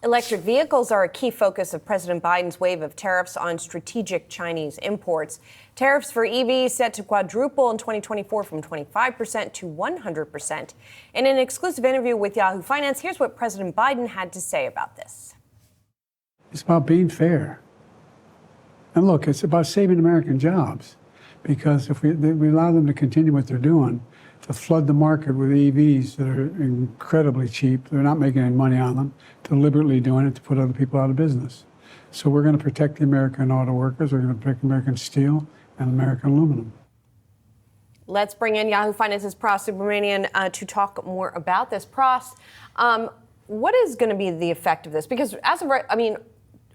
Electric vehicles are a key focus of President Biden's wave of tariffs on strategic Chinese imports. Tariffs for EVs set to quadruple in 2024 from 25% to 100%. In an exclusive interview with Yahoo Finance, here's what President Biden had to say about this. It's about being fair. And look, it's about saving American jobs. Because if we allow them to continue what they're doing, to flood the market with EVs that are incredibly cheap, they're not making any money on them, deliberately doing it to put other people out of business. So we're going to protect the American auto workers, we're going to protect American steel and American aluminum. Let's bring in Yahoo Finance's Pras Subramanian to talk more about this. Pras, what is going to be the effect of this? Because as of right, I mean,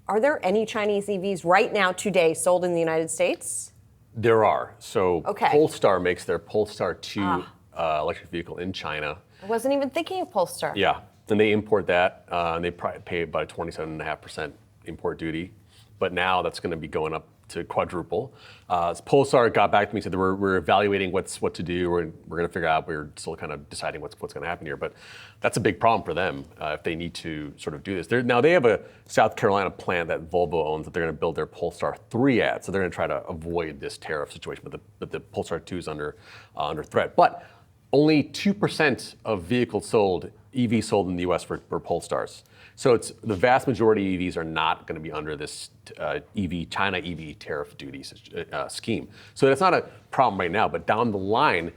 are there any Chinese EVs right now today sold in the United States? There are. So Polestar makes their Polestar 2 electric vehicle in China. I wasn't even thinking of Polestar. Yeah. Then they import that, and they probably pay about a 27.5% import duty. But now that's going to be going up to quadruple. Polestar got back to me and said that we're evaluating what to do. We're going to figure out. We're still kind of deciding what's going to happen here. But that's a big problem for them if they need to sort of do this. Now they have a South Carolina plant that Volvo owns that they're going to build their Polestar 3 at. So they're going to try to avoid this tariff situation. But the Polestar 2 is under threat. But only 2% of vehicles sold, EVs sold in the U.S. were Polestars. So it's the vast majority of EVs are not going to be under this China EV tariff duties scheme. So that's not a problem right now. But down the line,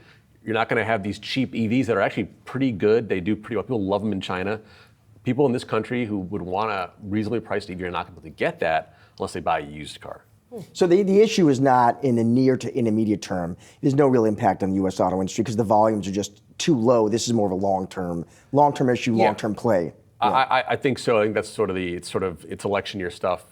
you're not going to have these cheap EVs that are actually pretty good. They do pretty well. People love them in China. People in this country who would want a reasonably priced EV are not going to be able to get that unless they buy a used car. So the issue is not in the near to intermediate term. There's no real impact on the U.S. auto industry because the volumes are just too low. This is more of a long-term issue, long-term play. Yeah. I think so. I think that's sort of it's election year stuff.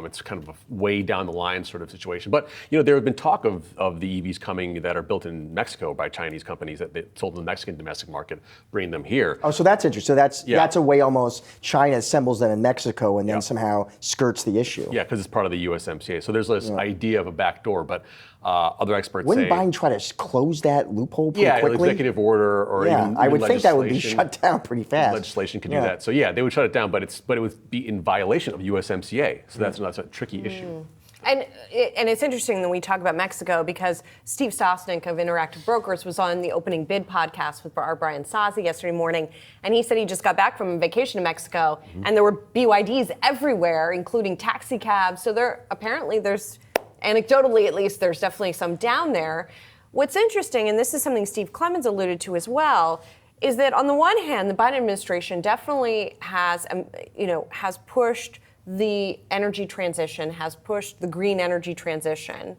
It's kind of a way down the line sort of situation. But there have been talk of the EVs coming that are built in Mexico by Chinese companies that they sold in the Mexican domestic market, bringing them here. Oh, so that's interesting. So that's a way almost China assembles them in Mexico and then somehow skirts the issue. Yeah, because it's part of the USMCA. So there's this idea of a back door, but other experts Wouldn't say... Biden try to close that loophole pretty quickly? Yeah, executive order or even I would think that would be shut down pretty fast. Legislation can do that. So yeah, they would shut it down, but it would be in violation of USMCA. So that's a tricky issue. And it's interesting that we talk about Mexico because Steve Sosnick of Interactive Brokers was on the Opening Bid podcast with our Brian Sazi yesterday morning, and he said he just got back from a vacation to Mexico, and there were BYDs everywhere, including taxi cabs. So there's, anecdotally at least, there's definitely some down there. What's interesting, and this is something Steve Clemons alluded to as well, is that on the one hand, the Biden administration definitely has pushed the energy transition, has pushed the green energy transition,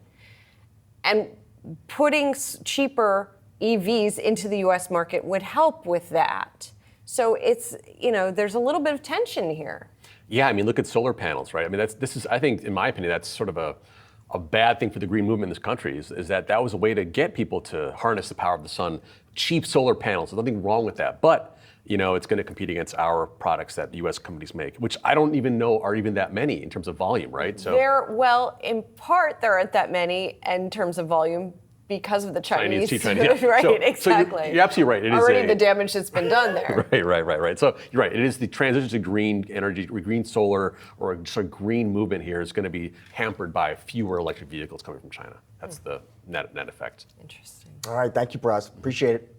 and putting cheaper EVs into the U.S. market would help with that. So it's, there's a little bit of tension here. Yeah, I mean, look at solar panels, right? I mean, I think, in my opinion, that's sort of a bad thing for the green movement in this country is that was a way to get people to harness the power of the sun. Cheap solar panels, there's nothing wrong with that. But, it's going to compete against our products that the U.S. companies make, which I don't even know are even that many in terms of volume, right? So in part, there aren't that many in terms of volume because of the Chinese. Chinese, yeah. Right, exactly. So you're absolutely right. It already is the damage that's been done there. Right. So you're right. It is the transition to green energy, green solar, or just a green movement here is going to be hampered by fewer electric vehicles coming from China. That's the net effect. Interesting. All right. Thank you, Pras. Appreciate it.